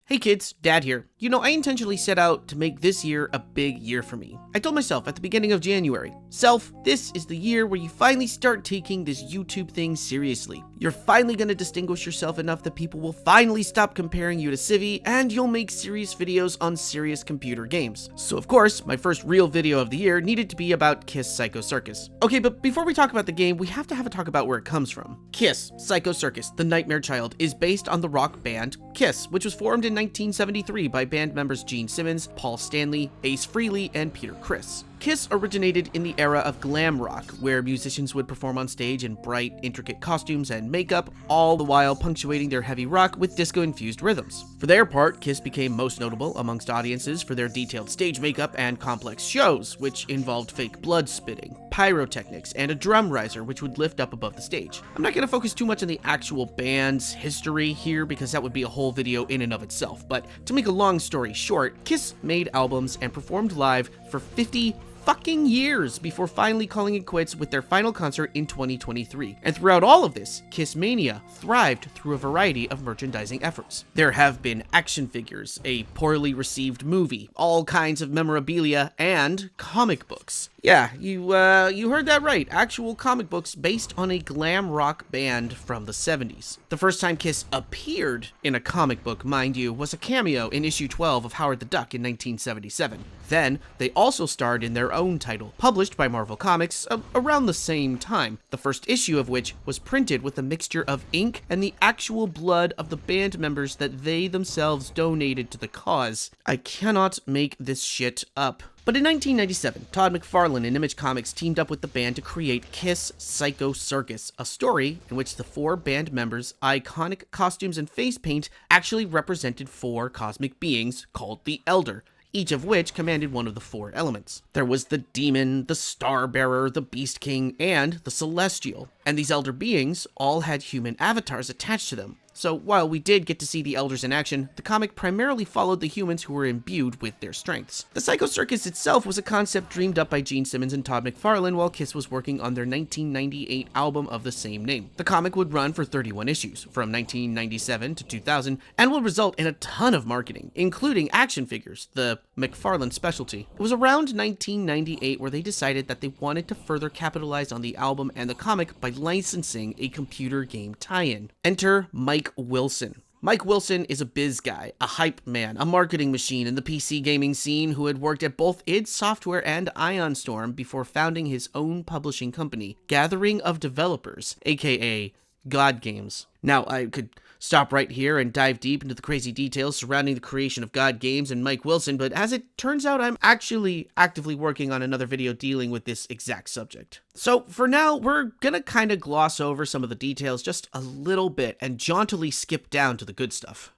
Hey kids, Dad here. I intentionally set out to make this year a big year for me. I told myself at the beginning of January, Self, this is the year where you finally start taking this YouTube thing seriously. You're finally going to distinguish yourself enough that people will finally stop comparing you to Civi, and you'll make serious videos on serious computer games. So of course, my first real video of the year needed to be about Kiss Psycho Circus. Okay, but before we talk about the game, we have to have a talk about where it comes from. Kiss Psycho Circus, the Nightmare Child, is based on the rock band Kiss, which was formed in 1973 by band members Gene Simmons, Paul Stanley, Ace Frehley, and Peter Criss. Kiss originated in the era of glam rock, where musicians would perform on stage in bright, intricate costumes and makeup, all the while punctuating their heavy rock with disco-infused rhythms. For their part, Kiss became most notable amongst audiences for their detailed stage makeup and complex shows, which involved fake blood spitting, pyrotechnics, and a drum riser which would lift up above the stage. I'm not going to focus too much on the actual band's history here because that would be a whole video in and of itself, but to make a long story short, Kiss made albums and performed live for 50 fucking years before finally calling it quits with their final concert in 2023. And throughout all of this, Kiss Mania thrived through a variety of merchandising efforts. There have been action figures, a poorly received movie, all kinds of memorabilia, and comic books. Yeah, you heard that right. Actual comic books based on a glam rock band from the 70s. The first time Kiss appeared in a comic book, mind you, was a cameo in issue 12 of Howard the Duck in 1977. Then, they also starred in their own title, published by Marvel Comics around the same time, the first issue of which was printed with a mixture of ink and the actual blood of the band members that they themselves donated to the cause. I cannot make this shit up. But in 1997, Todd McFarlane and Image Comics teamed up with the band to create Kiss Psycho Circus, a story in which the four band members' iconic costumes and face paint actually represented four cosmic beings called the Elder, each of which commanded one of the four elements. There was the Demon, the Starbearer, the Beast King, and the Celestial. And these Elder beings all had human avatars attached to them. So while we did get to see the Elders in action, the comic primarily followed the humans who were imbued with their strengths. The Psycho Circus itself was a concept dreamed up by Gene Simmons and Todd McFarlane while Kiss was working on their 1998 album of the same name. The comic would run for 31 issues, from 1997 to 2000, and would result in a ton of marketing, including action figures, the McFarlane specialty. It was around 1998 where they decided that they wanted to further capitalize on the album and the comic by licensing a computer game tie-in. Enter Mike Wilson. Mike Wilson is a biz guy, a hype man, a marketing machine in the PC gaming scene who had worked at both id Software and Ion Storm before founding his own publishing company, Gathering of Developers, aka God Games. Now, I could stop right here and dive deep into the crazy details surrounding the creation of God Games and Mike Wilson, but as it turns out, I'm actually actively working on another video dealing with this exact subject. So for now, we're gonna kind of gloss over some of the details just a little bit and jauntily skip down to the good stuff.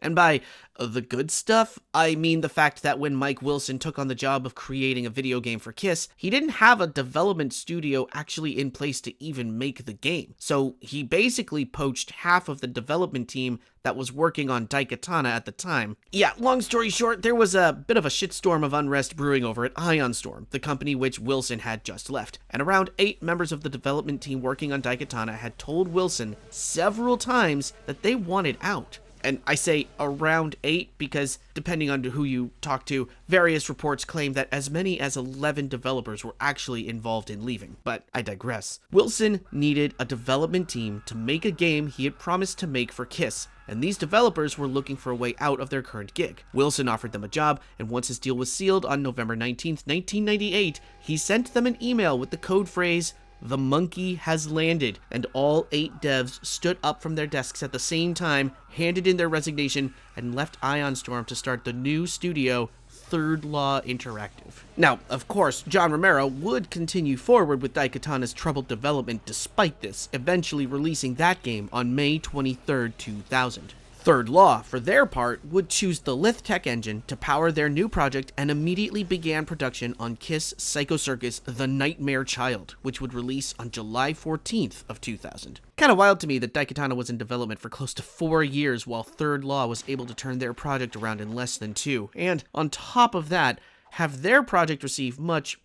And by the good stuff, I mean the fact that when Mike Wilson took on the job of creating a video game for Kiss, he didn't have a development studio actually in place to even make the game. So he basically poached half of the development team that was working on Daikatana at the time. Yeah, long story short, there was a bit of a shitstorm of unrest brewing over at Ion Storm, the company which Wilson had just left. And around 8 members of the development team working on Daikatana had told Wilson several times that they wanted out. And I say around 8 because, depending on who you talk to, various reports claim that as many as 11 developers were actually involved in leaving. But I digress. Wilson needed a development team to make a game he had promised to make for Kiss, and these developers were looking for a way out of their current gig. Wilson offered them a job, and once his deal was sealed on November 19th, 1998, he sent them an email with the code phrase, "The monkey has landed," and all 8 devs stood up from their desks at the same time, handed in their resignation, and left Ion Storm to start the new studio, Third Law Interactive. Now, of course, John Romero would continue forward with Daikatana's troubled development despite this, eventually releasing that game on May 23rd, 2000. Third Law, for their part, would choose the Lith Tech engine to power their new project and immediately began production on Kiss Psycho Circus The Nightmare Child, which would release on July 14th of 2000. Kinda wild to me that Daikatana was in development for close to 4 years while Third Law was able to turn their project around in less than 2, and on top of that, have their project receive much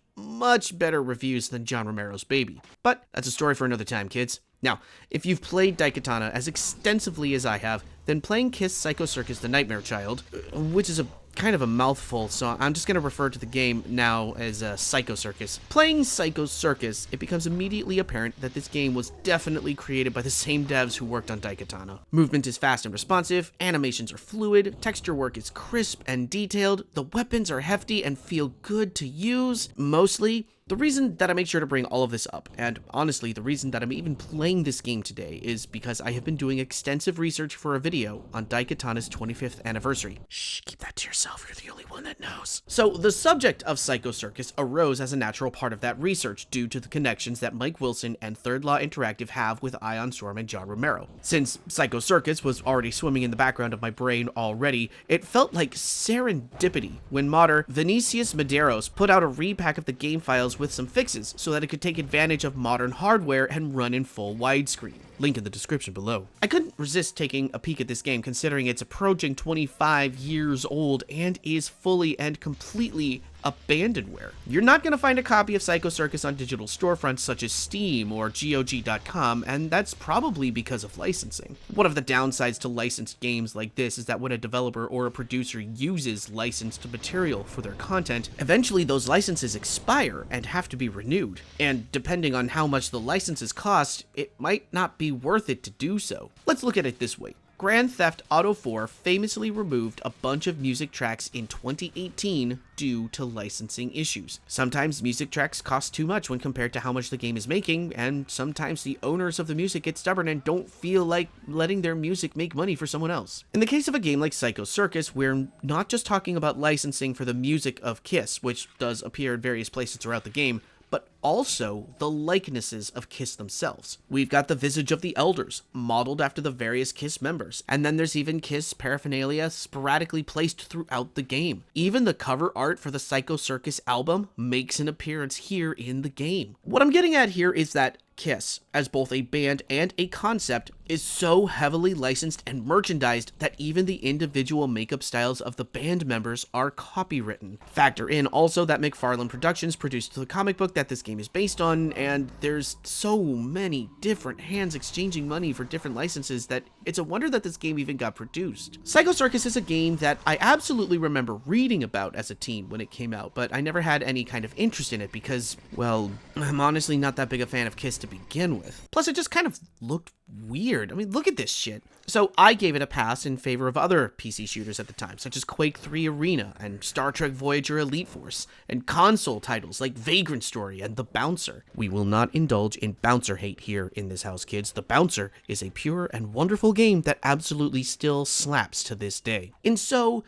better reviews than John Romero's baby. But that's a story for another time, kids. Now, if you've played Daikatana as extensively as I have, then playing Kiss Psycho Circus the Nightmare Child, which is a kind of a mouthful, so I'm just going to refer to the game now as Psycho Circus. Playing Psycho Circus, it becomes immediately apparent that this game was definitely created by the same devs who worked on Daikatana. Movement is fast and responsive, animations are fluid, texture work is crisp and detailed, the weapons are hefty and feel good to use. Mostly, the reason that I make sure to bring all of this up, and honestly, the reason that I'm even playing this game today, is because I have been doing extensive research for a video on Daikatana's 25th anniversary. Shh, keep that to yourself, you're the only one that knows. So, the subject of Psycho Circus arose as a natural part of that research due to the connections that Mike Wilson and Third Law Interactive have with Ion Storm and John Romero. Since Psycho Circus was already swimming in the background of my brain already, it felt like serendipity when modder Vinicius Medeiros put out a repack of the game files with some fixes so that it could take advantage of modern hardware and run in full widescreen. Link in the description below. I couldn't resist taking a peek at this game considering it's approaching 25 years old and is fully and completely abandonware. You're not going to find a copy of Psycho Circus on digital storefronts such as Steam or GOG.com, and that's probably because of licensing. One of the downsides to licensed games like this is that when a developer or a producer uses licensed material for their content, eventually those licenses expire and have to be renewed. And depending on how much the licenses cost, it might not be worth it to do so. Let's look at it this way. Grand Theft Auto 4 famously removed a bunch of music tracks in 2018 due to licensing issues. Sometimes music tracks cost too much when compared to how much the game is making, and sometimes the owners of the music get stubborn and don't feel like letting their music make money for someone else. In the case of a game like Psycho Circus, we're not just talking about licensing for the music of Kiss, which does appear in various places throughout the game, but also the likenesses of Kiss themselves. We've got the visage of the elders, modeled after the various Kiss members, and then there's even Kiss paraphernalia sporadically placed throughout the game. Even the cover art for the Psycho Circus album makes an appearance here in the game. What I'm getting at here is that Kiss, as both a band and a concept, is so heavily licensed and merchandised that even the individual makeup styles of the band members are copywritten. Factor in also that McFarlane Productions produced the comic book that this game is based on, and there's so many different hands exchanging money for different licenses that it's a wonder that this game even got produced. Psycho Circus is a game that I absolutely remember reading about as a teen when it came out, but I never had any kind of interest in it because, well, I'm honestly not that big a fan of Kiss to begin with. Plus, it just kind of looked weird. I mean, look at this shit. So I gave it a pass in favor of other PC shooters at the time, such as Quake 3 Arena and Star Trek Voyager Elite Force, and console titles like Vagrant Story and The Bouncer. We will not indulge in Bouncer hate here in this house, kids. The Bouncer is a pure and wonderful game that absolutely still slaps to this day. In so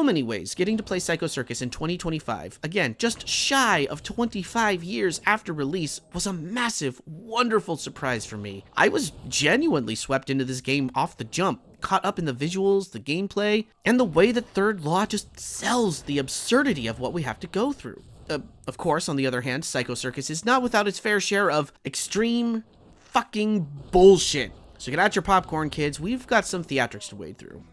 many ways, getting to play Psycho Circus in 2025, again, just shy of 25 years after release, was a massive, wonderful surprise for me. I was genuinely swept into this game off the jump, caught up in the visuals, the gameplay, and the way that Third Law just sells the absurdity of what we have to go through. Of course, on the other hand, Psycho Circus is not without its fair share of extreme fucking bullshit. So get out your popcorn, kids. We've got some theatrics to wade through.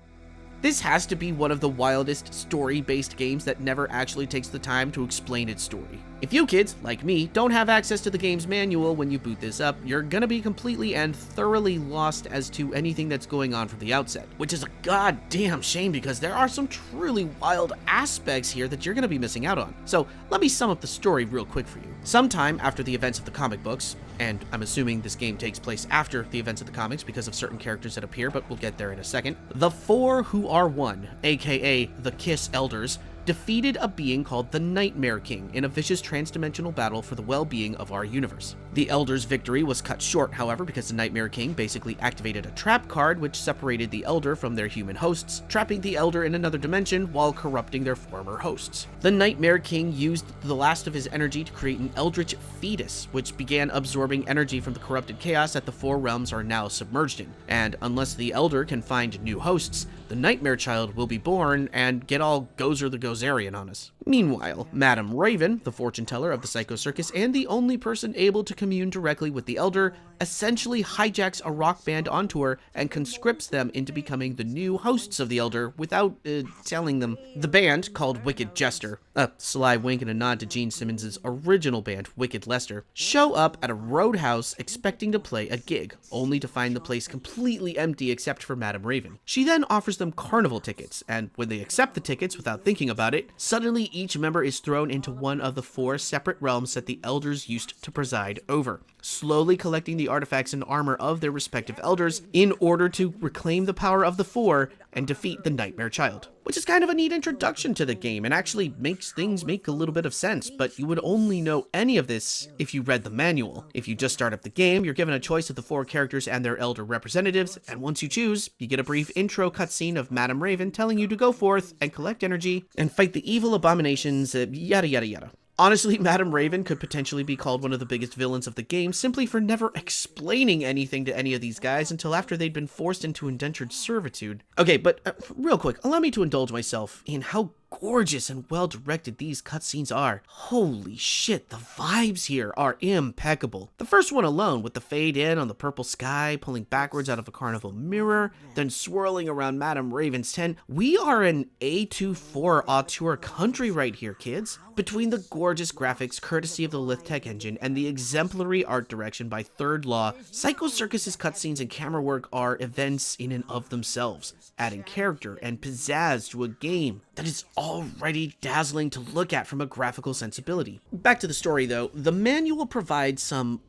This has to be one of the wildest story-based games that never actually takes the time to explain its story. If you kids, like me, don't have access to the game's manual when you boot this up, you're gonna be completely and thoroughly lost as to anything that's going on from the outset, which is a goddamn shame because there are some truly wild aspects here that you're gonna be missing out on. So let me sum up the story real quick for you. Sometime after the events of the comic books, and I'm assuming this game takes place after the events of the comics because of certain characters that appear, but we'll get there in a second, the Four Who Are One, aka the Kiss Elders, defeated a being called the Nightmare King in a vicious transdimensional battle for the well-being of our universe. The Elders' victory was cut short, however, because the Nightmare King basically activated a trap card which separated the Elder from their human hosts, trapping the Elder in another dimension while corrupting their former hosts. The Nightmare King used the last of his energy to create an eldritch fetus, which began absorbing energy from the corrupted chaos that the four realms are now submerged in, and unless the Elder can find new hosts, the Nightmare Child will be born and get all Gozer the Gozerian on us. Meanwhile, Madame Raven, the fortune teller of the Psycho Circus and the only person able to commune directly with the Elder, essentially hijacks a rock band on tour and conscripts them into becoming the new hosts of the Elder without telling them. The band, called Wicked Jester, a sly wink and a nod to Gene Simmons' original band, Wicked Lester, show up at a roadhouse expecting to play a gig, only to find the place completely empty except for Madame Raven. She then offers them carnival tickets, and when they accept the tickets without thinking about it, suddenly each member is thrown into one of the 4 separate realms that the Elders used to preside over, slowly collecting the artifacts and armor of their respective Elders in order to reclaim the power of the 4 and defeat the Nightmare Child. Which is kind of a neat introduction to the game and actually makes things make a little bit of sense, but you would only know any of this if you read the manual. If you just start up the game, you're given a choice of the 4 characters and their Elder representatives, and once you choose, you get a brief intro cutscene of Madame Raven telling you to go forth and collect energy and fight the evil abominations, yada yada yada. Honestly, Madame Raven could potentially be called one of the biggest villains of the game simply for never explaining anything to any of these guys until after they'd been forced into indentured servitude. Okay, but real quick, allow me to indulge myself in how gorgeous and well-directed these cutscenes are. Holy shit, the vibes here are impeccable. The first one alone, with the fade in on the purple sky, pulling backwards out of a carnival mirror, then swirling around Madame Raven's tent. We are an A24 auteur country right here, kids. Between the gorgeous graphics, courtesy of the Lithtech engine, and the exemplary art direction by Third Law, Psycho Circus's cutscenes and camera work are events in and of themselves, adding character and pizzazz to a game that is already dazzling to look at from a graphical sensibility. Back to the story though, the manual provides some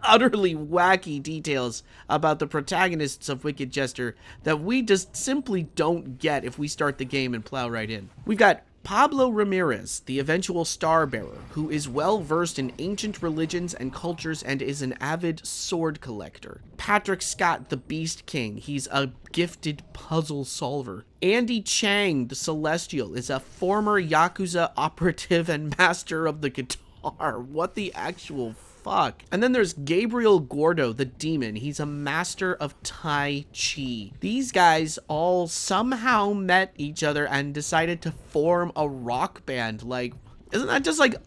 utterly wacky details about the protagonists of Wicked Jester that we just simply don't get if we start the game and plow right in. We've got Pablo Ramirez, the eventual star bearer, who is well versed in ancient religions and cultures and is an avid sword collector. Patrick Scott, the Beast King, he's a gifted puzzle solver. Andy Chang, the Celestial, is a former Yakuza operative and master of the guitar. What the actual fuck? And then there's Gabriel Gordo, the demon. He's a master of Tai Chi. These guys all somehow met each other and decided to form a rock band. Like, isn't that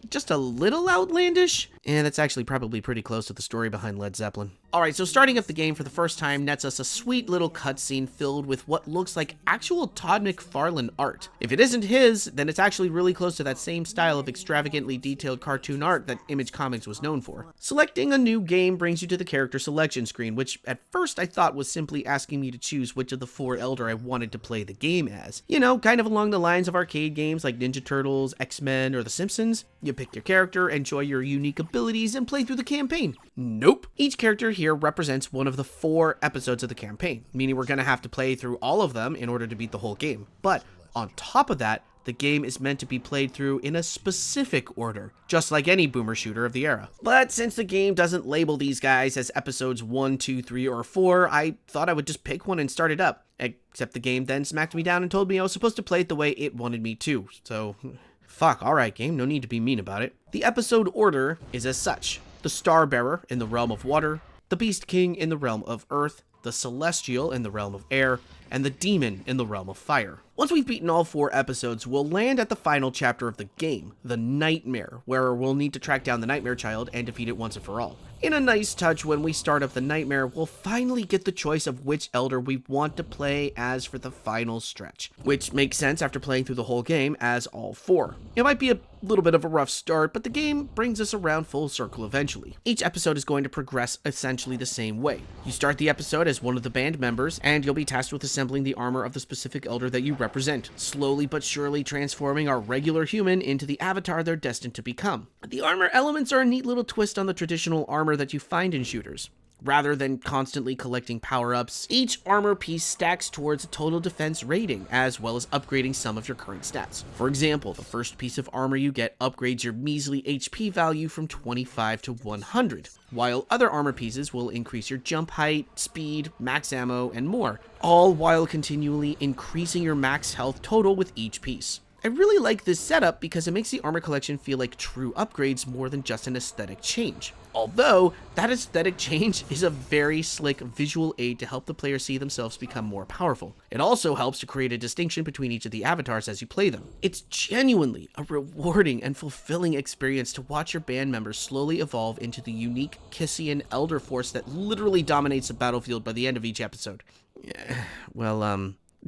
just a little outlandish? And it's actually probably pretty close to the story behind Led Zeppelin. Alright, so starting up the game for the first time nets us a sweet little cutscene filled with what looks like actual Todd McFarlane art. If it isn't his, then it's actually really close to that same style of extravagantly detailed cartoon art that Image Comics was known for. Selecting a new game brings you to the character selection screen, which at first I thought was simply asking me to choose which of the 4 Elder I wanted to play the game as. You know, kind of along the lines of arcade games like Ninja Turtles, X-Men, or The Simpsons. You pick your character, enjoy your unique abilities, and play through the campaign. Nope. Each character here represents one of the 4 episodes of the campaign, meaning we're gonna have to play through all of them in order to beat the whole game. But on top of that, the game is meant to be played through in a specific order, just like any boomer shooter of the era. But since the game doesn't label these guys as episodes 1, 2, 3, or 4, I thought I would just pick one and start it up. Except the game then smacked me down and told me I was supposed to play it the way it wanted me to, so fuck, alright game, no need to be mean about it. The episode order is as such: the Star Bearer in the realm of water, the Beast King in the realm of earth, the Celestial in the realm of air, and the Demon in the realm of fire. Once we've beaten all 4 episodes, we'll land at the final chapter of the game, the Nightmare, where we'll need to track down the Nightmare Child and defeat it once and for all. In a nice touch, when we start up the Nightmare, we'll finally get the choice of which Elder we want to play as for the final stretch, which makes sense after playing through the whole game as all 4. It might be a little bit of a rough start, but the game brings us around full circle eventually. Each episode is going to progress essentially the same way. You start the episode as one of the band members, and you'll be tasked with assembling the armor of the specific Elder that you represent, slowly but surely transforming our regular human into the avatar they're destined to become. The armor elements are a neat little twist on the traditional armor that you find in shooters. Rather than constantly collecting power-ups, each armor piece stacks towards a total defense rating, as well as upgrading some of your current stats. For example, the first piece of armor you get upgrades your measly HP value from 25 to 100, while other armor pieces will increase your jump height, speed, max ammo, and more, all while continually increasing your max health total with each piece. I really like this setup because it makes the armor collection feel like true upgrades more than just an aesthetic change. Although, that aesthetic change is a very slick visual aid to help the player see themselves become more powerful. It also helps to create a distinction between each of the avatars as you play them. It's genuinely a rewarding and fulfilling experience to watch your band members slowly evolve into the unique Kissian elder force that literally dominates the battlefield by the end of each episode.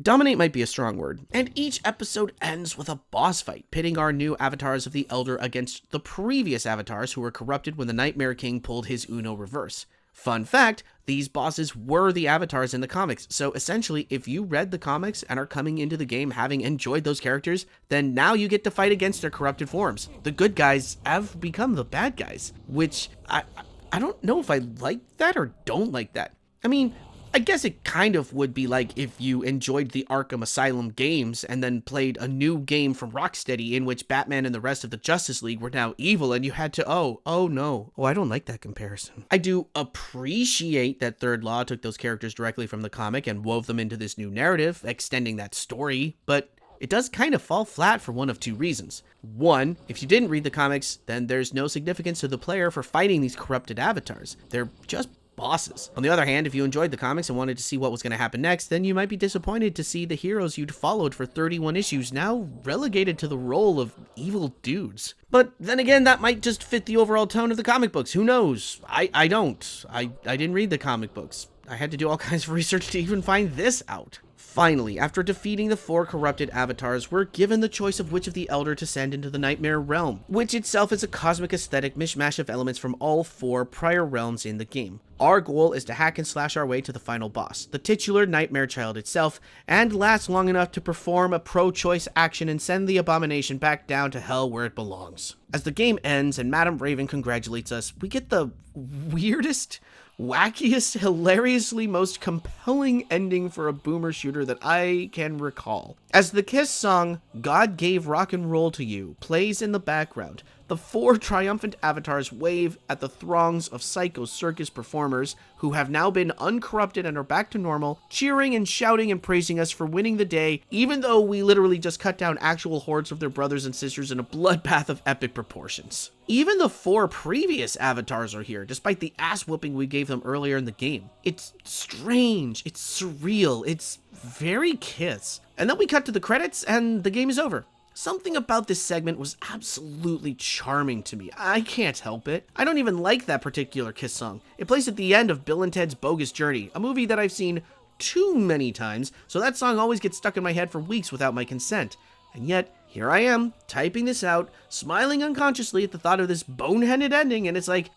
Dominate might be a strong word. And each episode ends with a boss fight, pitting our new avatars of the Elder against the previous avatars who were corrupted when the Nightmare King pulled his Uno reverse. Fun fact, these bosses were the avatars in the comics, so essentially if you read the comics and are coming into the game having enjoyed those characters, then now you get to fight against their corrupted forms. The good guys have become the bad guys, which I don't know if I like that or don't like that. I mean, I guess it kind of would be like if you enjoyed the Arkham Asylum games and then played a new game from Rocksteady in which Batman and the rest of the Justice League were now evil and you had to, I don't like that comparison. I do appreciate that Third Law took those characters directly from the comic and wove them into this new narrative, extending that story, but it does kind of fall flat for one of two reasons. One, if you didn't read the comics, then there's no significance to the player for fighting these corrupted avatars. They're just bosses. On the other hand, if you enjoyed the comics and wanted to see what was going to happen next, then you might be disappointed to see the heroes you'd followed for 31 issues now relegated to the role of evil dudes. But then again, that might just fit the overall tone of the comic books. Who knows? I don't. I didn't read the comic books. I had to do all kinds of research to even find this out. Finally, after defeating the 4 corrupted avatars, we're given the choice of which of the Elder to send into the Nightmare Realm, which itself is a cosmic aesthetic mishmash of elements from all 4 prior realms in the game. Our goal is to hack and slash our way to the final boss, the titular Nightmare Child itself, and last long enough to perform a pro-choice action and send the abomination back down to hell where it belongs. As the game ends and Madame Raven congratulates us, we get the weirdest, wackiest, hilariously most compelling ending for a boomer shooter that I can recall. As the Kiss song, God Gave Rock and Roll to You, plays in the background, the 4 triumphant avatars wave at the throngs of Psycho Circus performers who have now been uncorrupted and are back to normal, cheering and shouting and praising us for winning the day, even though we literally just cut down actual hordes of their brothers and sisters in a bloodbath of epic proportions. Even the 4 previous avatars are here, despite the ass whooping we gave them earlier in the game. It's strange, it's surreal, it's very Kiss. And then we cut to the credits and the game is over. Something about this segment was absolutely charming to me. I can't help it. I don't even like that particular Kiss song. It plays at the end of Bill and Ted's Bogus Journey, a movie that I've seen too many times, so that song always gets stuck in my head for weeks without my consent. And yet, here I am, typing this out, smiling unconsciously at the thought of this boneheaded ending, and it's like,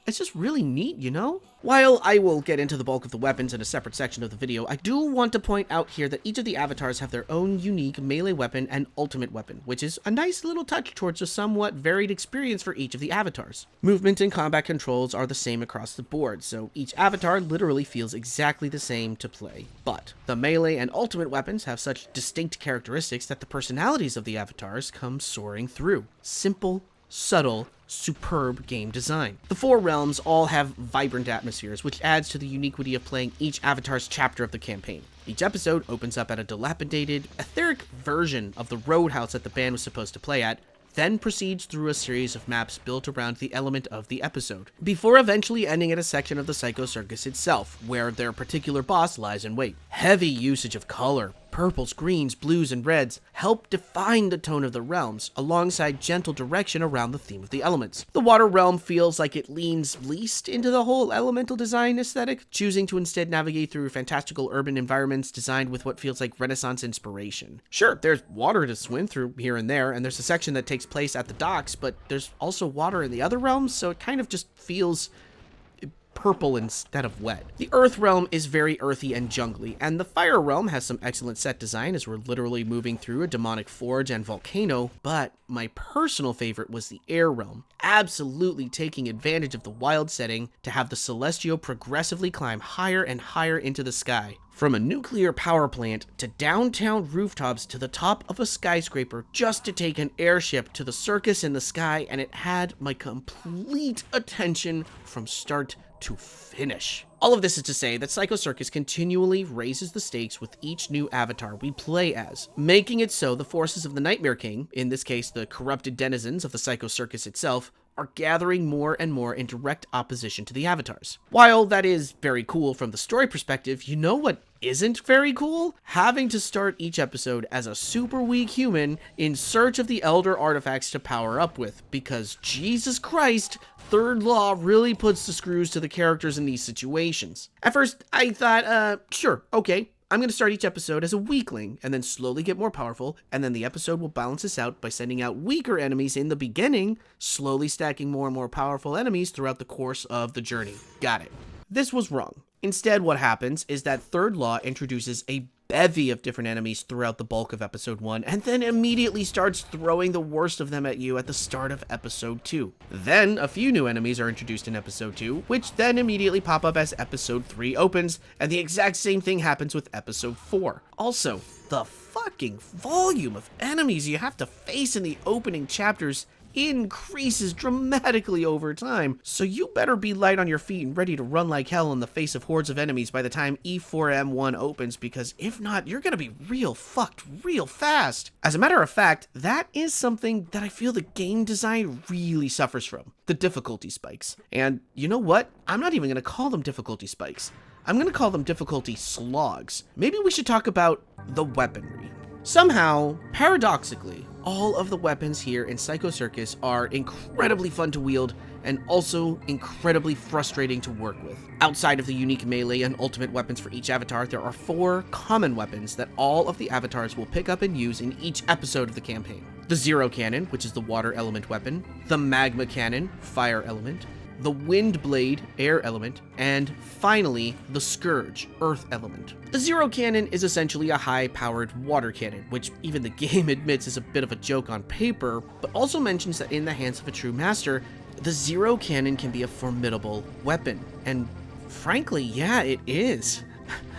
it's just really neat, you know? While I will get into the bulk of the weapons in a separate section of the video, I do want to point out here that each of the avatars have their own unique melee weapon and ultimate weapon, which is a nice little touch towards a somewhat varied experience for each of the avatars. Movement and combat controls are the same across the board, so each avatar literally feels exactly the same to play. But the melee and ultimate weapons have such distinct characteristics that the personalities of the avatars come soaring through. Simple, subtle, superb game design. The 4 realms all have vibrant atmospheres, which adds to the uniquity of playing each avatar's chapter of the campaign. Each episode opens up at a dilapidated, etheric version of the roadhouse that the band was supposed to play at, then proceeds through a series of maps built around the element of the episode, before eventually ending at a section of the Psycho Circus itself, where their particular boss lies in wait. Heavy usage of color, purples, greens, blues, and reds help define the tone of the realms, alongside gentle direction around the theme of the elements. The water realm feels like it leans least into the whole elemental design aesthetic, choosing to instead navigate through fantastical urban environments designed with what feels like Renaissance inspiration. Sure, there's water to swim through here and there's a section that takes place at the docks, but there's also water in the other realms, so it kind of just feels purple instead of wet. The Earth realm is very earthy and jungly, and the Fire realm has some excellent set design as we're literally moving through a demonic forge and volcano, but my personal favorite was the Air realm, absolutely taking advantage of the wild setting to have the Celestial progressively climb higher and higher into the sky. From a nuclear power plant to downtown rooftops to the top of a skyscraper just to take an airship to the circus in the sky, and it had my complete attention from start to finish. All of this is to say that Psycho Circus continually raises the stakes with each new avatar we play as, making it so the forces of the Nightmare King, in this case the corrupted denizens of the Psycho Circus itself, are gathering more and more in direct opposition to the avatars. While that is very cool from the story perspective, you know what isn't very cool? Having to start each episode as a super weak human in search of the Elder artifacts to power up with, because Jesus Christ, Third Law really puts the screws to the characters in these situations. At first, I thought, sure, okay, I'm going to start each episode as a weakling, and then slowly get more powerful, and then the episode will balance this out by sending out weaker enemies in the beginning, slowly stacking more and more powerful enemies throughout the course of the journey. Got it. This was wrong. Instead, what happens is that Third Law introduces a bevy of different enemies throughout the bulk of episode 1, and then immediately starts throwing the worst of them at you at the start of episode 2. Then a few new enemies are introduced in episode 2, which then immediately pop up as episode 3 opens, and the exact same thing happens with episode 4. Also, the fucking volume of enemies you have to face in the opening chapters increases dramatically over time, so you better be light on your feet and ready to run like hell in the face of hordes of enemies by the time E4M1 opens, because if not, you're gonna be real fucked real fast. As a matter of fact, that is something that I feel the game design really suffers from, the difficulty spikes. And you know what? I'm not even gonna call them difficulty spikes. I'm gonna call them difficulty slogs. Maybe we should talk about the weaponry. Somehow, paradoxically, all of the weapons here in Psycho Circus are incredibly fun to wield and also incredibly frustrating to work with. Outside of the unique melee and ultimate weapons for each avatar, there are 4 common weapons that all of the avatars will pick up and use in each episode of the campaign. The Zero Cannon, which is the water element weapon, the Magma Cannon, fire element, the Wind Blade, air element, and finally, the Scourge, earth element. The Zero Cannon is essentially a high-powered water cannon, which even the game admits is a bit of a joke on paper, but also mentions that in the hands of a true master, the Zero Cannon can be a formidable weapon. And frankly, yeah, it is.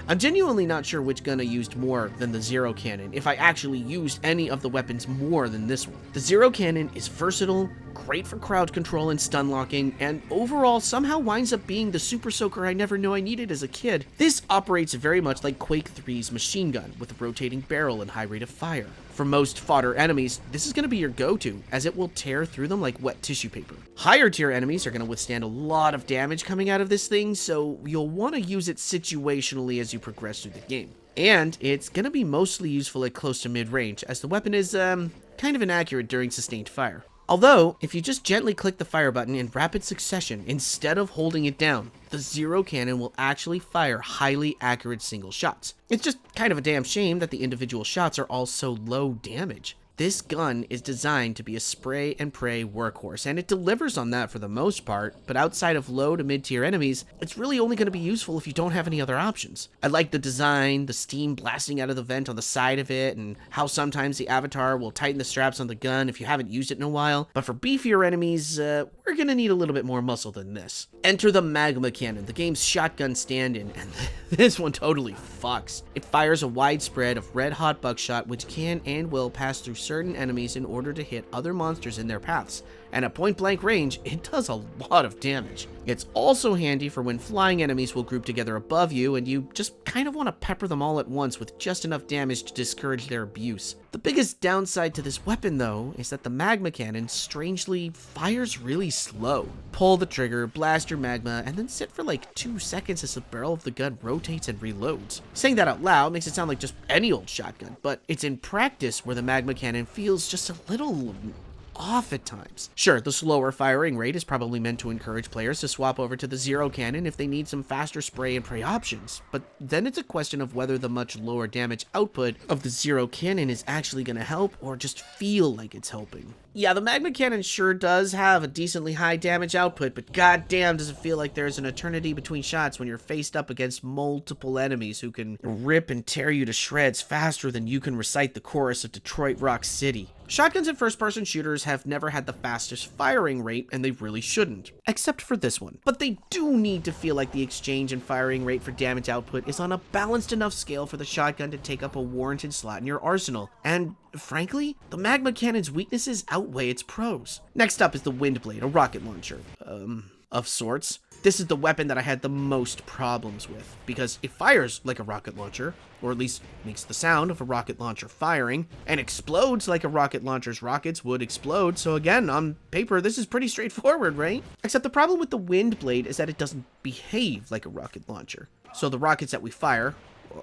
I'm genuinely not sure which gun I used more than the Zero Cannon, if I actually used any of the weapons more than this one. The Zero Cannon is versatile, great for crowd control and stun locking, and overall somehow winds up being the super soaker I never knew I needed as a kid. This operates very much like Quake 3's machine gun, with a rotating barrel and high rate of fire. For most fodder enemies, this is going to be your go-to, as it will tear through them like wet tissue paper. Higher tier enemies are going to withstand a lot of damage coming out of this thing, so you'll want to use it situationally as you progress through the game. And it's going to be mostly useful at close to mid-range, as the weapon is, kind of inaccurate during sustained fire. Although, if you just gently click the fire button in rapid succession instead of holding it down, the Zero Cannon will actually fire highly accurate single shots. It's just kind of a damn shame that the individual shots are all so low damage. This gun is designed to be a spray and pray workhorse, and it delivers on that for the most part, but outside of low to mid-tier enemies, it's really only going to be useful if you don't have any other options. I like the design, the steam blasting out of the vent on the side of it, and how sometimes the avatar will tighten the straps on the gun if you haven't used it in a while, but for beefier enemies, we're going to need a little bit more muscle than this. Enter the Magma Cannon, the game's shotgun stand-in, and this one totally fucks. It fires a wide spread of red-hot buckshot, which can and will pass through certain enemies in order to hit other monsters in their paths, and at point-blank range, it does a lot of damage. It's also handy for when flying enemies will group together above you, and you just kind of want to pepper them all at once with just enough damage to discourage their abuse. The biggest downside to this weapon, though, is that the Magma Cannon strangely fires really slow. Pull the trigger, blast your magma, and then sit for like 2 seconds as the barrel of the gun rotates and reloads. Saying that out loud makes it sound like just any old shotgun, but it's in practice where the Magma Cannon feels just a little off at times. Sure, the slower firing rate is probably meant to encourage players to swap over to the Zero Cannon if they need some faster spray and pray options, but then it's a question of whether the much lower damage output of the Zero Cannon is actually going to help or just feel like it's helping. Yeah, the Magma Cannon sure does have a decently high damage output, but goddamn does it feel like there's an eternity between shots when you're faced up against multiple enemies who can rip and tear you to shreds faster than you can recite the chorus of Detroit Rock City. Shotguns in first-person shooters have never had the fastest firing rate, and they really shouldn't, except for this one. But they do need to feel like the exchange and firing rate for damage output is on a balanced enough scale for the shotgun to take up a warranted slot in your arsenal. And frankly, the Magma Cannon's weaknesses outweigh its pros. Next up is the Wind Blade, a rocket launcher. of sorts. This is the weapon that I had the most problems with, because it fires like a rocket launcher, or at least makes the sound of a rocket launcher firing, and explodes like a rocket launcher's rockets would explode. So again, on paper, this is pretty straightforward, right? Except the problem with the wind blade is that it doesn't behave like a rocket launcher. So the rockets that we fire,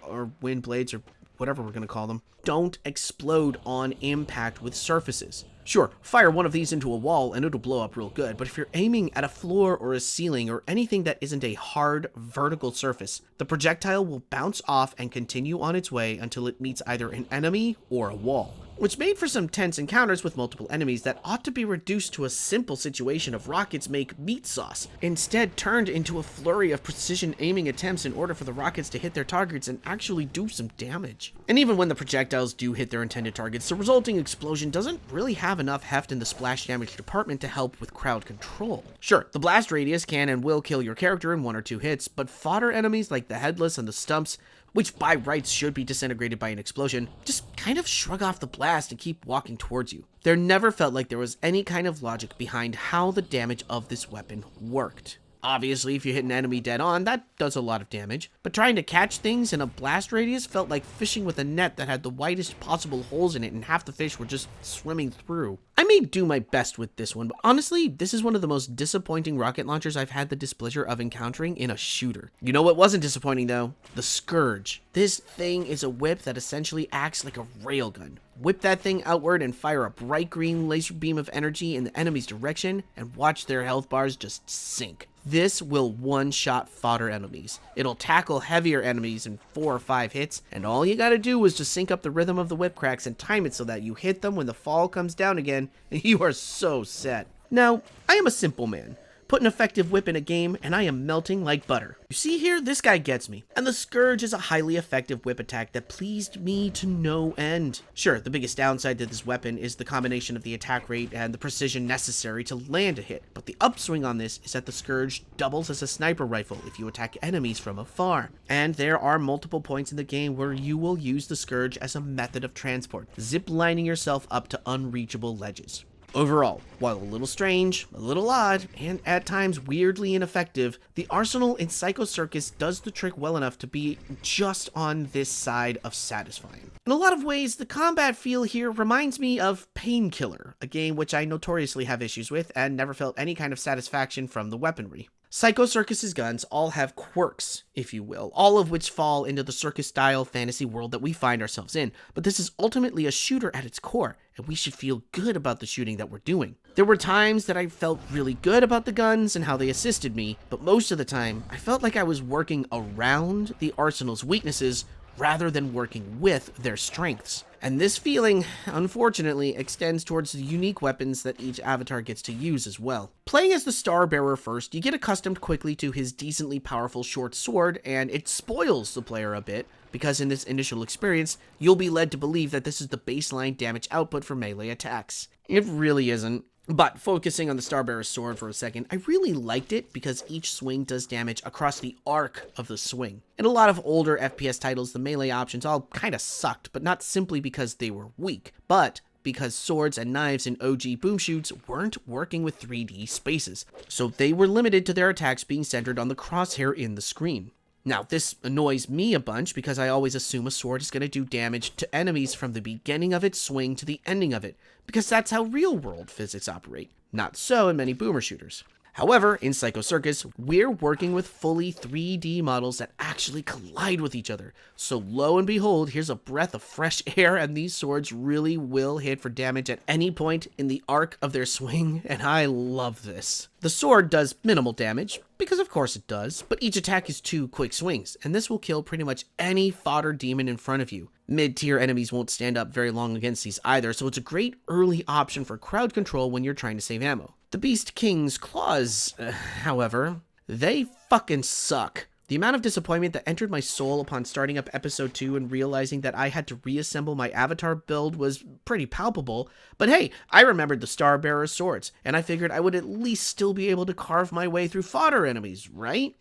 or wind blades, or whatever we're going to call them, don't explode on impact with surfaces. Sure, fire one of these into a wall and it'll blow up real good, but if you're aiming at a floor or a ceiling or anything that isn't a hard vertical surface, the projectile will bounce off and continue on its way until it meets either an enemy or a wall, which made for some tense encounters with multiple enemies that ought to be reduced to a simple situation of rockets make meat sauce, instead turned into a flurry of precision aiming attempts in order for the rockets to hit their targets and actually do some damage. And even when the projectiles do hit their intended targets, the resulting explosion doesn't really have enough heft in the splash damage department to help with crowd control. Sure, the blast radius can and will kill your character in 1 or 2 hits, but fodder enemies like the headless and the stumps, which by rights should be disintegrated by an explosion, just kind of shrug off the blast and keep walking towards you. There never felt like there was any kind of logic behind how the damage of this weapon worked. Obviously, if you hit an enemy dead on, that does a lot of damage, but trying to catch things in a blast radius felt like fishing with a net that had the widest possible holes in it and half the fish were just swimming through. I may do my best with this one, but honestly, this is one of the most disappointing rocket launchers I've had the displeasure of encountering in a shooter. You know what wasn't disappointing though? The Scourge. This thing is a whip that essentially acts like a railgun. Whip that thing outward and fire a bright green laser beam of energy in the enemy's direction and watch their health bars just sink. This will one-shot fodder enemies. It'll tackle heavier enemies in 4 or 5 hits, and all you gotta do is just sync up the rhythm of the whip cracks and time it so that you hit them when the fall comes down again, and you are so set. Now, I am a simple man. Put an effective whip in a game, and I am melting like butter. You see here, this guy gets me. And the Scourge is a highly effective whip attack that pleased me to no end. Sure, the biggest downside to this weapon is the combination of the attack rate and the precision necessary to land a hit. But the upswing on this is that the Scourge doubles as a sniper rifle if you attack enemies from afar. And there are multiple points in the game where you will use the Scourge as a method of transport, zip-lining yourself up to unreachable ledges. Overall, while a little strange, a little odd, and at times weirdly ineffective, the arsenal in Circus does the trick well enough to be just on this side of satisfying. In a lot of ways, the combat feel here reminds me of Painkiller, a game which I notoriously have issues with and never felt any kind of satisfaction from the weaponry. Circus's guns all have quirks, if you will, all of which fall into the circus-style fantasy world that we find ourselves in, but this is ultimately a shooter at its core, and we should feel good about the shooting that we're doing. There were times that I felt really good about the guns and how they assisted me, but most of the time, I felt like I was working around the arsenal's weaknesses rather than working with their strengths. And this feeling, unfortunately, extends towards the unique weapons that each avatar gets to use as well. Playing as the Star Bearer first, you get accustomed quickly to his decently powerful short sword, and it spoils the player a bit, because in this initial experience, you'll be led to believe that this is the baseline damage output for melee attacks. It really isn't. But focusing on the Star Bearer's sword for a second, I really liked it because each swing does damage across the arc of the swing. In a lot of older FPS titles, the melee options all kinda sucked, but not simply because they were weak, but because swords and knives in OG boom shoots weren't working with 3D spaces, so they were limited to their attacks being centered on the crosshair in the screen. Now, this annoys me a bunch because I always assume a sword is going to do damage to enemies from the beginning of its swing to the ending of it, because that's how real-world physics operate. Not so in many boomer shooters. However, in Circus, we're working with fully 3D models that actually collide with each other. So lo and behold, here's a breath of fresh air, and these swords really will hit for damage at any point in the arc of their swing, and I love this. The sword does minimal damage, because of course it does, but each attack is 2 quick swings, and this will kill pretty much any fodder demon in front of you. Mid-tier enemies won't stand up very long against these either, so it's a great early option for crowd control when you're trying to save ammo. The Beast King's claws, however, they fucking suck. The amount of disappointment that entered my soul upon starting up episode 2 and realizing that I had to reassemble my avatar build was pretty palpable, but hey, I remembered the Star Bearer's swords, and I figured I would at least still be able to carve my way through fodder enemies, right?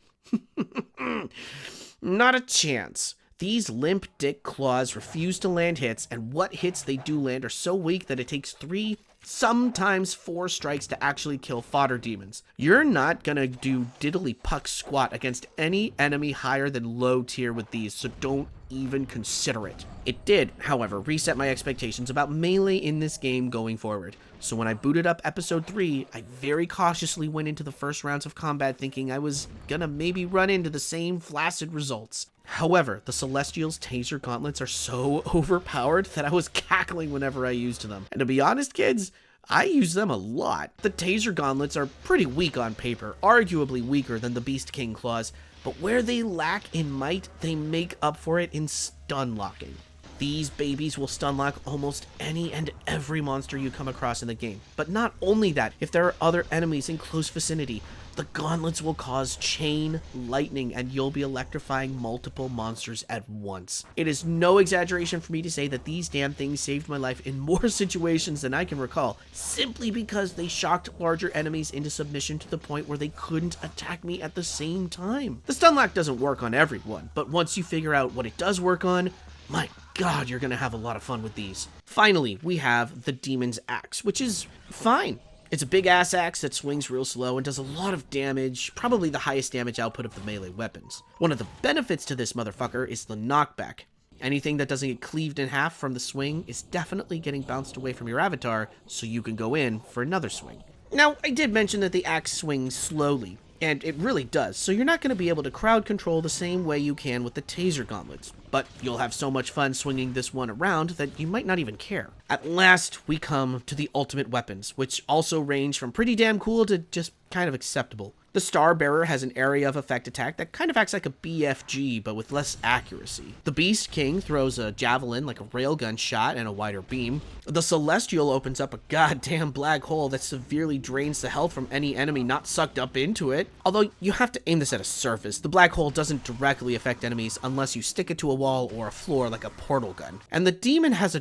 Not a chance. These limp dick claws refuse to land hits, and what hits they do land are so weak that it takes 3 sometimes 4 strikes to actually kill fodder demons. You're not gonna do diddly puck squat against any enemy higher than low tier with these, so don't even consider it. It did, however, reset my expectations about melee in this game going forward. So when I booted up episode 3, I very cautiously went into the first rounds of combat thinking I was gonna maybe run into the same flaccid results. However, the Celestials' taser gauntlets are so overpowered that I was cackling whenever I used them. And to be honest, kids, I use them a lot. The taser gauntlets are pretty weak on paper, arguably weaker than the Beast King claws, but where they lack in might, they make up for it in stun locking. These babies will stun lock almost any and every monster you come across in the game. But not only that, if there are other enemies in close vicinity, the gauntlets will cause chain lightning and you'll be electrifying multiple monsters at once. It is no exaggeration for me to say that these damn things saved my life in more situations than I can recall, simply because they shocked larger enemies into submission to the point where they couldn't attack me at the same time. The stun lock doesn't work on everyone, but once you figure out what it does work on, my god, you're gonna have a lot of fun with these. Finally, we have the Demon's Axe, which is fine. It's a big ass axe that swings real slow and does a lot of damage, probably the highest damage output of the melee weapons. One of the benefits to this motherfucker is the knockback. Anything that doesn't get cleaved in half from the swing is definitely getting bounced away from your avatar, so you can go in for another swing. Now, I did mention that the axe swings slowly, and it really does, so you're not going to be able to crowd control the same way you can with the taser gauntlets. But you'll have so much fun swinging this one around that you might not even care. At last, we come to the ultimate weapons, which also range from pretty damn cool to just kind of acceptable. The Star Bearer has an area of effect attack that kind of acts like a BFG, but with less accuracy. The Beast King throws a javelin like a railgun shot and a wider beam. The Celestial opens up a goddamn black hole that severely drains the health from any enemy not sucked up into it. Although you have to aim this at a surface. The black hole doesn't directly affect enemies unless you stick it to a wall or a floor like a portal gun. And the demon has a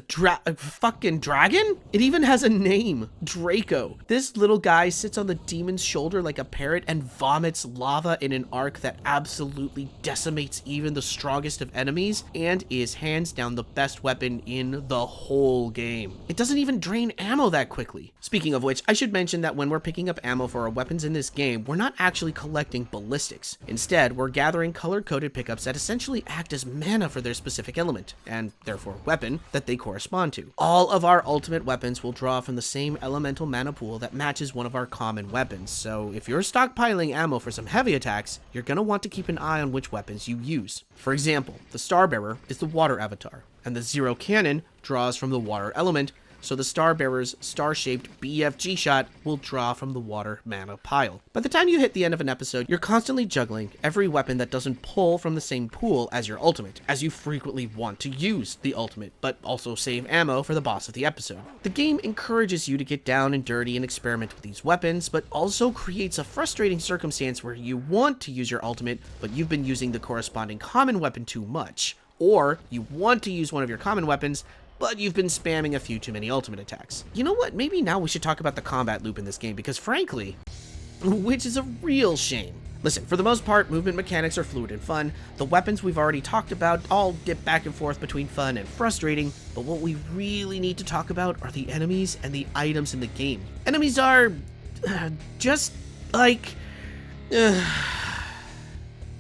fucking dragon? It even has a name, Draco. This little guy sits on the demon's shoulder like a parrot and vomits lava in an arc that absolutely decimates even the strongest of enemies and is hands down the best weapon in the whole game. It doesn't even drain ammo that quickly. Speaking of which, I should mention that when we're picking up ammo for our weapons in this game, we're not actually collecting ballistics. Instead, we're gathering color-coded pickups that essentially act as mana for their specific element, and therefore weapon, that they correspond to. All of our ultimate weapons will draw from the same elemental mana pool that matches one of our common weapons, so if you're stockpiling ammo for some heavy attacks, you're going to want to keep an eye on which weapons you use. For example, the Star Bearer is the water avatar, and the Zero Cannon draws from the water element, so the Star Bearer's star-shaped BFG shot will draw from the water mana pile. By the time you hit the end of an episode, you're constantly juggling every weapon that doesn't pull from the same pool as your ultimate, as you frequently want to use the ultimate, but also save ammo for the boss of the episode. The game encourages you to get down and dirty and experiment with these weapons, but also creates a frustrating circumstance where you want to use your ultimate, but you've been using the corresponding common weapon too much. Or you want to use one of your common weapons, but you've been spamming a few too many ultimate attacks. You know what? Maybe now we should talk about the combat loop in this game, because frankly, which is a real shame. Listen, for the most part, movement mechanics are fluid and fun. The weapons we've already talked about all dip back and forth between fun and frustrating, but what we really need to talk about are the enemies and the items in the game. Enemies are just like...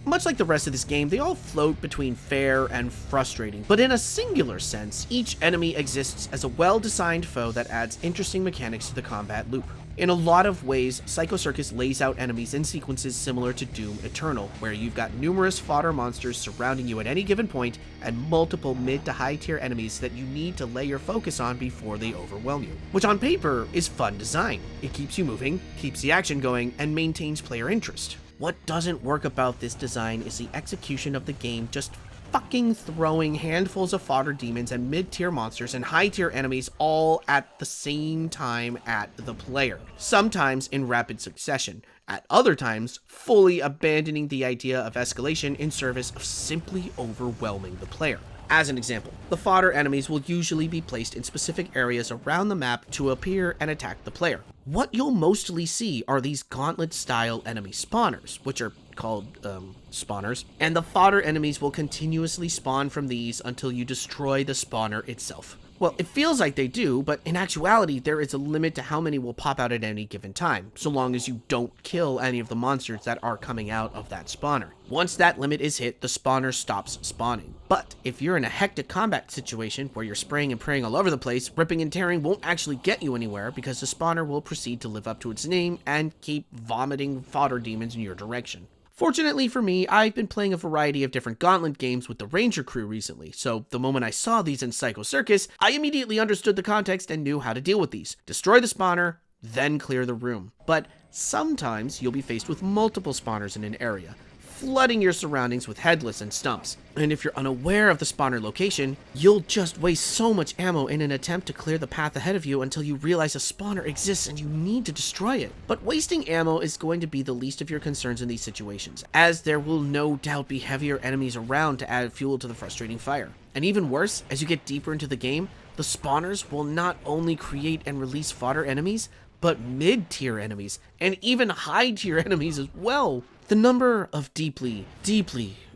Much like the rest of this game, they all float between fair and frustrating, but in a singular sense, each enemy exists as a well-designed foe that adds interesting mechanics to the combat loop. In a lot of ways, Circus lays out enemies in sequences similar to Doom Eternal, where you've got numerous fodder monsters surrounding you at any given point, and multiple mid to high tier enemies that you need to lay your focus on before they overwhelm you. Which on paper is fun design. It keeps you moving, keeps the action going, and maintains player interest. What doesn't work about this design is the execution of the game just fucking throwing handfuls of fodder demons and mid-tier monsters and high-tier enemies all at the same time at the player, sometimes in rapid succession, at other times fully abandoning the idea of escalation in service of simply overwhelming the player. As an example, the fodder enemies will usually be placed in specific areas around the map to appear and attack the player. What you'll mostly see are these gauntlet-style enemy spawners, which are called, spawners, and the fodder enemies will continuously spawn from these until you destroy the spawner itself. Well, it feels like they do, but in actuality, there is a limit to how many will pop out at any given time, so long as you don't kill any of the monsters that are coming out of that spawner. Once that limit is hit, the spawner stops spawning. But if you're in a hectic combat situation where you're spraying and praying all over the place, ripping and tearing won't actually get you anywhere because the spawner will proceed to live up to its name and keep vomiting fodder demons in your direction. Fortunately for me, I've been playing a variety of different Gauntlet games with the Ranger crew recently, so the moment I saw these in Psycho Circus, I immediately understood the context and knew how to deal with these. Destroy the spawner, then clear the room. But sometimes you'll be faced with multiple spawners in an area, flooding your surroundings with headless and stumps. And if you're unaware of the spawner location, you'll just waste so much ammo in an attempt to clear the path ahead of you until you realize a spawner exists and you need to destroy it. But wasting ammo is going to be the least of your concerns in these situations, as there will no doubt be heavier enemies around to add fuel to the frustrating fire. And even worse, as you get deeper into the game, the spawners will not only create and release fodder enemies, but mid-tier enemies, and even high-tier enemies as well. The number of deeply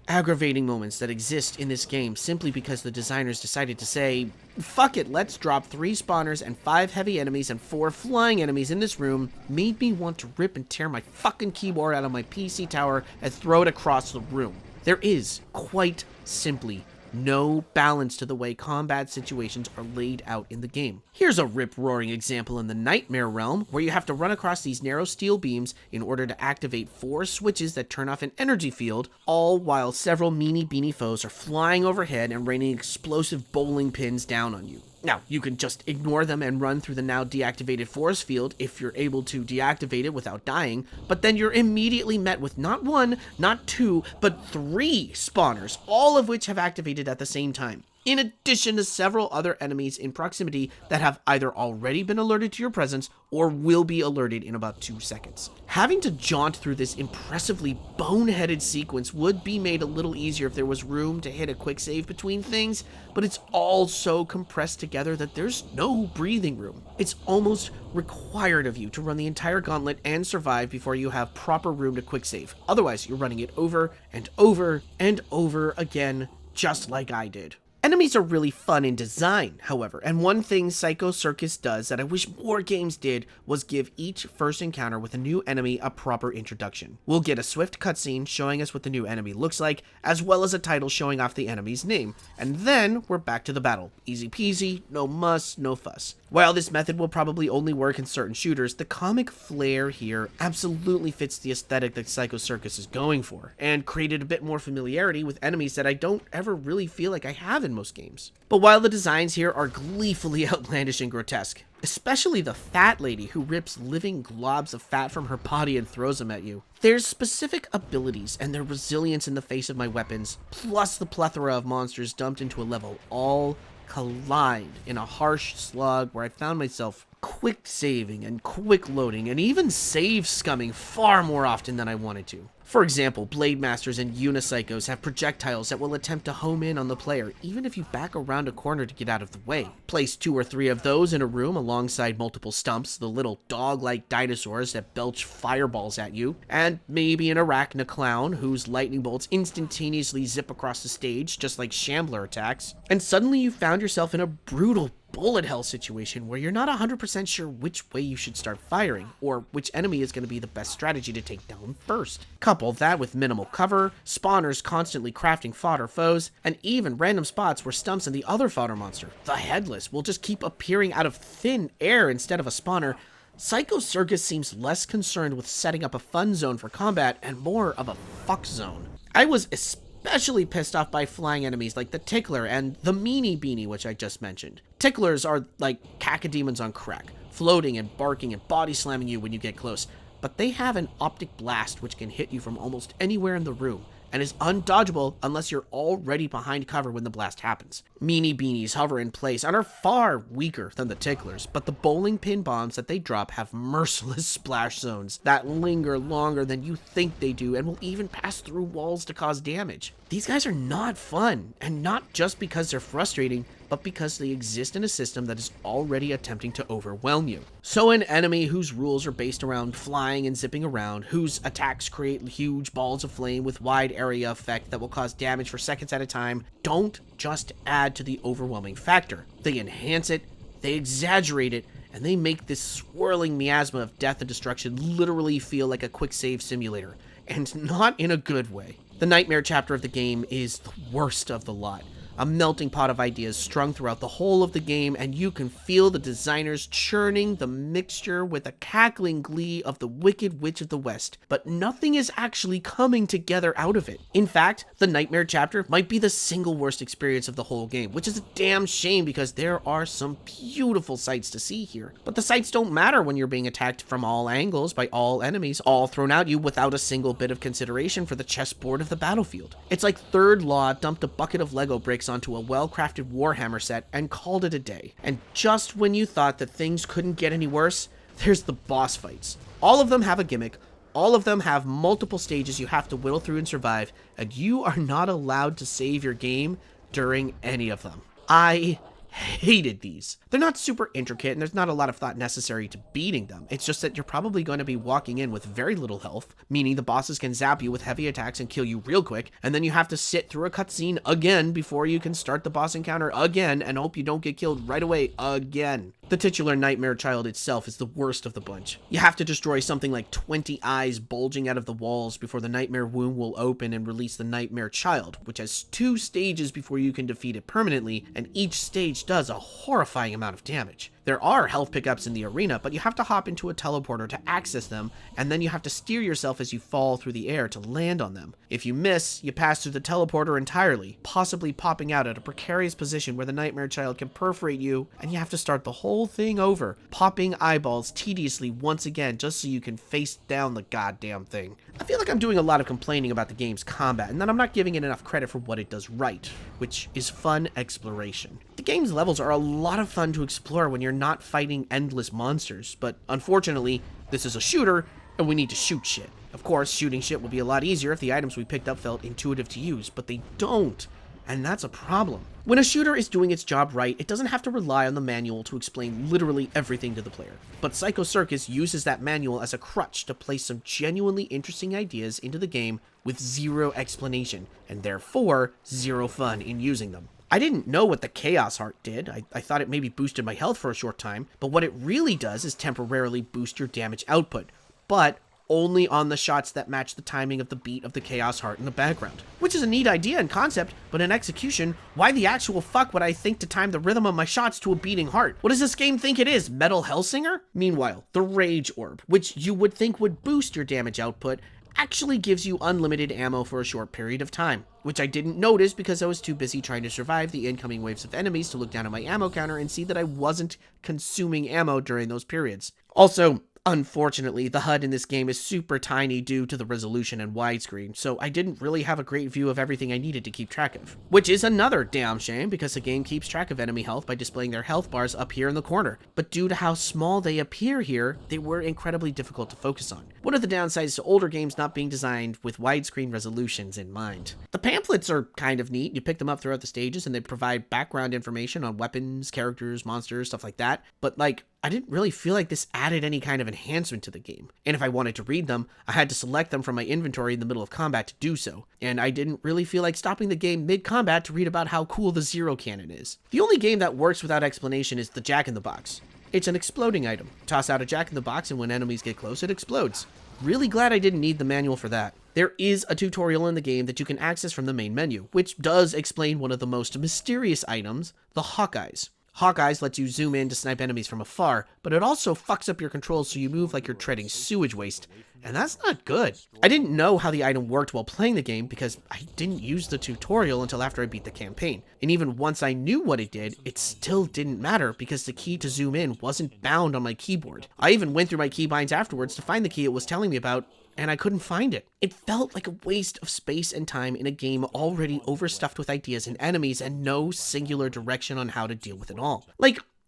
aggravating moments that exist in this game simply because the designers decided to say, fuck it, let's drop 3 spawners and 5 heavy enemies and 4 flying enemies in this room, made me want to rip and tear my fucking keyboard out of my PC tower and throw it across the room. There is, quite simply, no balance to the way combat situations are laid out in the game. Here's a rip-roaring example in the Nightmare realm, where you have to run across these narrow steel beams in order to activate 4 switches that turn off an energy field, all while several meanie-beanie foes are flying overhead and raining explosive bowling pins down on you. Now, you can just ignore them and run through the now deactivated force field if you're able to deactivate it without dying, but then you're immediately met with not 1, not 2, but 3 spawners, all of which have activated at the same time, in addition to several other enemies in proximity that have either already been alerted to your presence or will be alerted in about 2 seconds. Having to jaunt through this impressively boneheaded sequence would be made a little easier if there was room to hit a quick save between things, but it's all so compressed together that there's no breathing room. It's almost required of you to run the entire gauntlet and survive before you have proper room to quick save. Otherwise, you're running it over and over and over again, just like I did. Enemies are really fun in design, however, and one thing Psycho Circus does that I wish more games did was give each first encounter with a new enemy a proper introduction. We'll get a swift cutscene showing us what the new enemy looks like, as well as a title showing off the enemy's name, and then we're back to the battle. Easy peasy, no muss, no fuss. While this method will probably only work in certain shooters, the comic flair here absolutely fits the aesthetic that Psycho Circus is going for, and created a bit more familiarity with enemies that I don't ever really feel like I have in most games. But while the designs here are gleefully outlandish and grotesque, especially the fat lady who rips living globs of fat from her body and throws them at you, there's specific abilities and their resilience in the face of my weapons, plus the plethora of monsters dumped into a level, all collide in a harsh slug where I found myself quick saving and quick loading and even save scumming far more often than I wanted to. For example, Blade Masters and Unipsychos have projectiles that will attempt to home in on the player even if you back around a corner to get out of the way. Place 2 or 3 of those in a room alongside multiple stumps, the little dog-like dinosaurs that belch fireballs at you, and maybe an Arachna clown whose lightning bolts instantaneously zip across the stage just like Shambler attacks, and suddenly you found yourself in a brutal bullet hell situation where you're not 100% sure which way you should start firing, or which enemy is going to be the best strategy to take down first. Couple that with minimal cover, spawners constantly crafting fodder foes, and even random spots where Stumps and the other fodder monster, the Headless, will just keep appearing out of thin air instead of a spawner. Psycho Circus seems less concerned with setting up a fun zone for combat and more of a fuck zone. I was especially pissed off by flying enemies like the Tickler and the Meanie Beanie, which I just mentioned. Ticklers are like cacodemons on crack, floating and barking and body slamming you when you get close, but they have an optic blast which can hit you from almost anywhere in the room, and is undodgeable unless you're already behind cover when the blast happens. Meanie Beanies hover in place and are far weaker than the Ticklers, but the bowling pin bombs that they drop have merciless splash zones that linger longer than you think they do and will even pass through walls to cause damage. These guys are not fun, and not just because they're frustrating, but because they exist in a system that is already attempting to overwhelm you. So an enemy whose rules are based around flying and zipping around, whose attacks create huge balls of flame with wide area effect that will cause damage for seconds at a time, don't just add to the overwhelming factor. They enhance it, they exaggerate it, and they make this swirling miasma of death and destruction literally feel like a quick save simulator, and not in a good way. The Nightmare chapter of the game is the worst of the lot. A melting pot of ideas strung throughout the whole of the game, and you can feel the designers churning the mixture with a cackling glee of the Wicked Witch of the West, but nothing is actually coming together out of it. In fact, the Nightmare chapter might be the single worst experience of the whole game, which is a damn shame because there are some beautiful sights to see here. But the sights don't matter when you're being attacked from all angles by all enemies, all thrown at you without a single bit of consideration for the chessboard of the battlefield. It's like Third Law dumped a bucket of Lego bricks onto a well-crafted Warhammer set and called it a day. And just when you thought that things couldn't get any worse, there's the boss fights. All of them have a gimmick, all of them have multiple stages you have to whittle through and survive, and you are not allowed to save your game during any of them. I hated these. They're not super intricate, and there's not a lot of thought necessary to beating them. It's just that you're probably going to be walking in with very little health, meaning the bosses can zap you with heavy attacks and kill you real quick, and then you have to sit through a cutscene again before you can start the boss encounter again and hope you don't get killed right away again. The titular Nightmare Child itself is the worst of the bunch. You have to destroy something like 20 eyes bulging out of the walls before the Nightmare Womb will open and release the Nightmare Child, which has 2 stages before you can defeat it permanently, and each stage does a horrifying amount of damage. There are health pickups in the arena, but you have to hop into a teleporter to access them, and then you have to steer yourself as you fall through the air to land on them. If you miss, you pass through the teleporter entirely, possibly popping out at a precarious position where the Nightmare Child can perforate you, and you have to start the whole thing over, popping eyeballs tediously once again just so you can face down the goddamn thing. I feel like I'm doing a lot of complaining about the game's combat, and that I'm not giving it enough credit for what it does right, which is fun exploration. The game's levels are a lot of fun to explore when you're not fighting endless monsters, but unfortunately, this is a shooter, and we need to shoot shit. Of course, shooting shit would be a lot easier if the items we picked up felt intuitive to use, but they don't, and that's a problem. When a shooter is doing its job right, it doesn't have to rely on the manual to explain literally everything to the player. But Circus uses that manual as a crutch to place some genuinely interesting ideas into the game with zero explanation, and therefore, zero fun in using them. I didn't know what the Chaos Heart did. I thought it maybe boosted my health for a short time, but what it really does is temporarily boost your damage output, but only on the shots that match the timing of the beat of the Chaos Heart in the background. Which is a neat idea in concept, but in execution, why the actual fuck would I think to time the rhythm of my shots to a beating heart? What does this game think it is, Metal Hellsinger? Meanwhile, the Rage Orb, which you would think would boost your damage output, actually gives you unlimited ammo for a short period of time, which I didn't notice because I was too busy trying to survive the incoming waves of enemies to look down at my ammo counter and see that I wasn't consuming ammo during those periods. Also, unfortunately, the HUD in this game is super tiny due to the resolution and widescreen, so I didn't really have a great view of everything I needed to keep track of. Which is another damn shame, because the game keeps track of enemy health by displaying their health bars up here in the corner. But due to how small they appear here, they were incredibly difficult to focus on. One of the downsides to older games not being designed with widescreen resolutions in mind. The pamphlets are kind of neat. You pick them up throughout the stages and they provide background information on weapons, characters, monsters, stuff like that. But I didn't really feel like this added any kind of enhancement to the game. And if I wanted to read them, I had to select them from my inventory in the middle of combat to do so. And I didn't really feel like stopping the game mid-combat to read about how cool the Zero Cannon is. The only game that works without explanation is the Jack-in-the-Box. It's an exploding item. Toss out a Jack-in-the-Box and when enemies get close, it explodes. Really glad I didn't need the manual for that. There is a tutorial in the game that you can access from the main menu, which does explain one of the most mysterious items, the Hawkeyes. Hawkeyes lets you zoom in to snipe enemies from afar, but it also fucks up your controls so you move like you're treading sewage waste, and that's not good. I didn't know how the item worked while playing the game because I didn't use the tutorial until after I beat the campaign, and even once I knew what it did, it still didn't matter because the key to zoom in wasn't bound on my keyboard. I even went through my keybinds afterwards to find the key it was telling me about, and I couldn't find it. It felt like a waste of space and time in a game already overstuffed with ideas and enemies and no singular direction on how to deal with it all.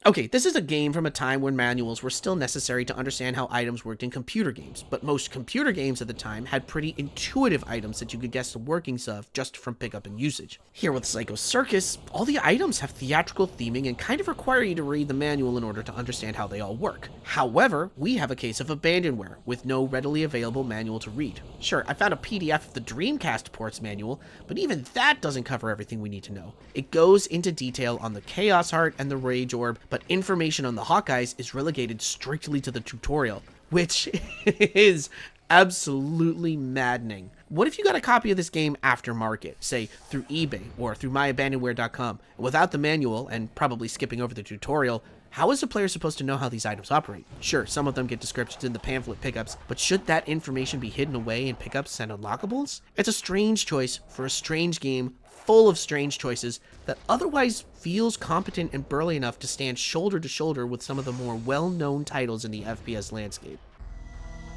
Okay, this is a game from a time when manuals were still necessary to understand how items worked in computer games, but most computer games at the time had pretty intuitive items that you could guess the workings of just from pickup and usage. Here with Psycho Circus, all the items have theatrical theming and kind of require you to read the manual in order to understand how they all work. However, we have a case of abandonware, with no readily available manual to read. Sure, I found a PDF of the Dreamcast ports manual, but even that doesn't cover everything we need to know. It goes into detail on the Chaos Heart and the Rage Orb, but information on the Hawkeyes is relegated strictly to the tutorial, which is absolutely maddening. What if you got a copy of this game aftermarket, say through eBay or through myabandonware.com, without the manual and probably skipping over the tutorial? How is a player supposed to know how these items operate? Sure, some of them get descriptions in the pamphlet pickups, but should that information be hidden away in pickups and unlockables? It's a strange choice for a strange game full of strange choices that otherwise feels competent and burly enough to stand shoulder to shoulder with some of the more well-known titles in the FPS landscape.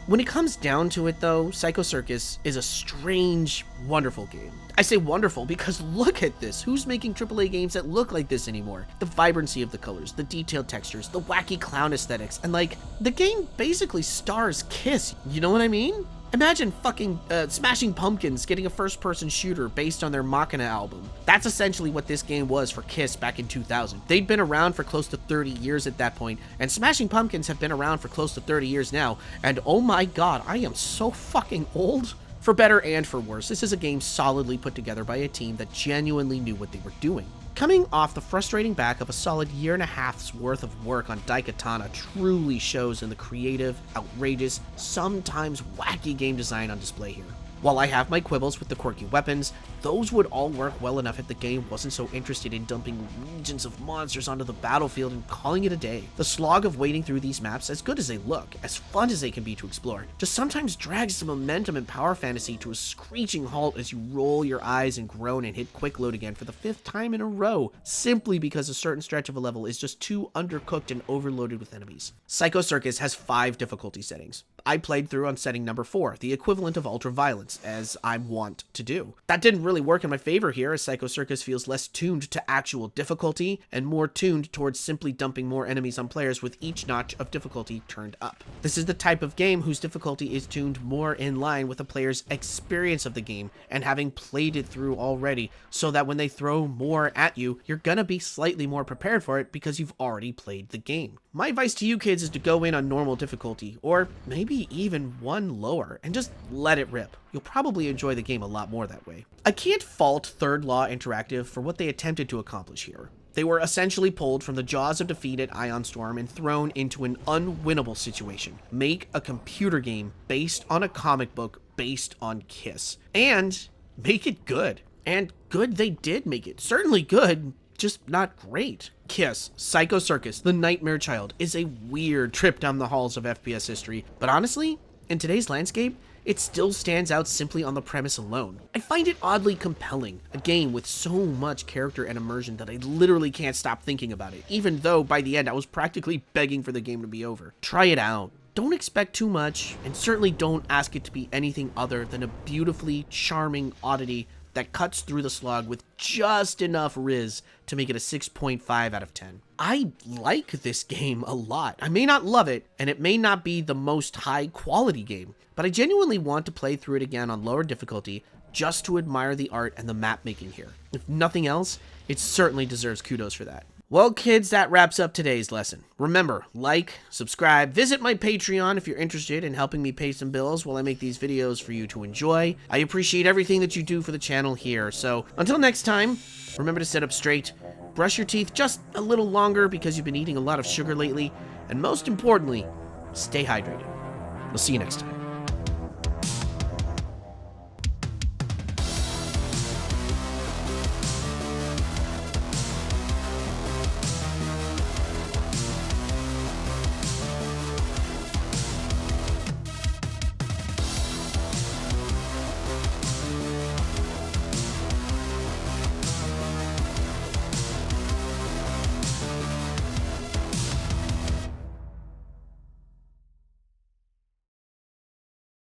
When it comes down to it though, Psycho Circus is a strange, wonderful game. I say wonderful because look at this. Who's making AAA games that look like this anymore? The vibrancy of the colors, the detailed textures, the wacky clown aesthetics, and like, the game basically stars Kiss, you know what I mean? Imagine fucking Smashing Pumpkins getting a first-person shooter based on their Machina album. That's essentially what this game was for Kiss back in 2000. They'd been around for close to 30 years at that point, and Smashing Pumpkins have been around for close to 30 years now, and oh my god, I am so fucking old. For better and for worse, this is a game solidly put together by a team that genuinely knew what they were doing. Coming off the frustrating back of a solid year and a half's worth of work on Daikatana truly shows in the creative, outrageous, sometimes wacky game design on display here. While I have my quibbles with the quirky weapons, those would all work well enough if the game wasn't so interested in dumping legions of monsters onto the battlefield and calling it a day. The slog of wading through these maps, as good as they look, as fun as they can be to explore, just sometimes drags the momentum and power fantasy to a screeching halt as you roll your eyes and groan and hit quick load again for the 5th time in a row, simply because a certain stretch of a level is just too undercooked and overloaded with enemies. Psycho Circus has 5 difficulty settings. I played through on setting number 4, the equivalent of ultra violence, as I'm wont to do. That didn't really work in my favor here, as Psycho Circus feels less tuned to actual difficulty and more tuned towards simply dumping more enemies on players with each notch of difficulty turned up. This is the type of game whose difficulty is tuned more in line with a player's experience of the game and having played it through already, so that when they throw more at you, you're gonna be slightly more prepared for it because you've already played the game. My advice to you kids is to go in on normal difficulty, or maybe even one lower, and just let it rip. You'll probably enjoy the game a lot more that way. I can't fault Third Law Interactive for what they attempted to accomplish here. They were essentially pulled from the jaws of defeat at Ion Storm and thrown into an unwinnable situation. Make a computer game based on a comic book based on Kiss. And make it good. And good they did make it. Certainly good, just not great. Kiss, Psycho Circus, The Nightmare Child is a weird trip down the halls of FPS history, but honestly, in today's landscape, it still stands out simply on the premise alone. I find it oddly compelling, a game with so much character and immersion that I literally can't stop thinking about it, even though by the end I was practically begging for the game to be over. Try it out. Don't expect too much, and certainly don't ask it to be anything other than a beautifully charming oddity that cuts through the slog with just enough riz to make it a 6.5 out of 10. I like this game a lot. I may not love it, and it may not be the most high quality game, but I genuinely want to play through it again on lower difficulty just to admire the art and the map making here. If nothing else, it certainly deserves kudos for that. Well, kids, that wraps up today's lesson. Remember, like, subscribe, visit my Patreon if you're interested in helping me pay some bills while I make these videos for you to enjoy. I appreciate everything that you do for the channel here, so until next time, remember to sit up straight, brush your teeth just a little longer because you've been eating a lot of sugar lately, and most importantly, stay hydrated. We'll see you next time.